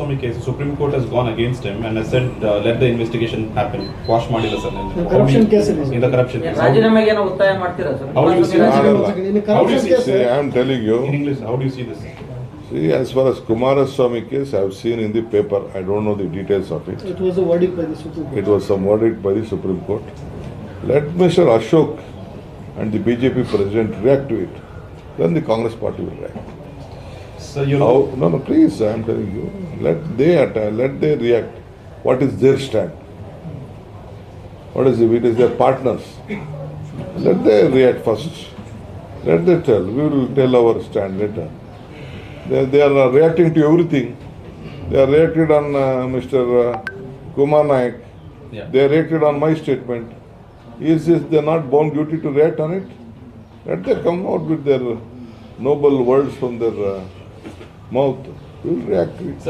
Kumaraswamy case, Supreme Court has gone against him and has said, let the investigation happen. Quash Madila sir. The corruption case. In the corruption case. How do you see How I am telling you. In English, how do you see this? See, as far as Kumaraswamy case, I have seen in the paper. I don't know the details of it. It was a verdict by the Supreme Court. It was some verdict by the Supreme Court. Let Mr. Ashok and the BJP president react to it. Then the Congress party will react. So you know. No, please, I am telling you. Let they react. What is their stand? What is it? It is their partners. Let they react first. Let they tell. We will tell our stand later. They are reacting to everything. They are reacted on Mr. Kumar Naik. Yeah. They reacted on my statement. Is they not bound duty to react on it? Let them come out with their noble words from their mouth. We will react to it.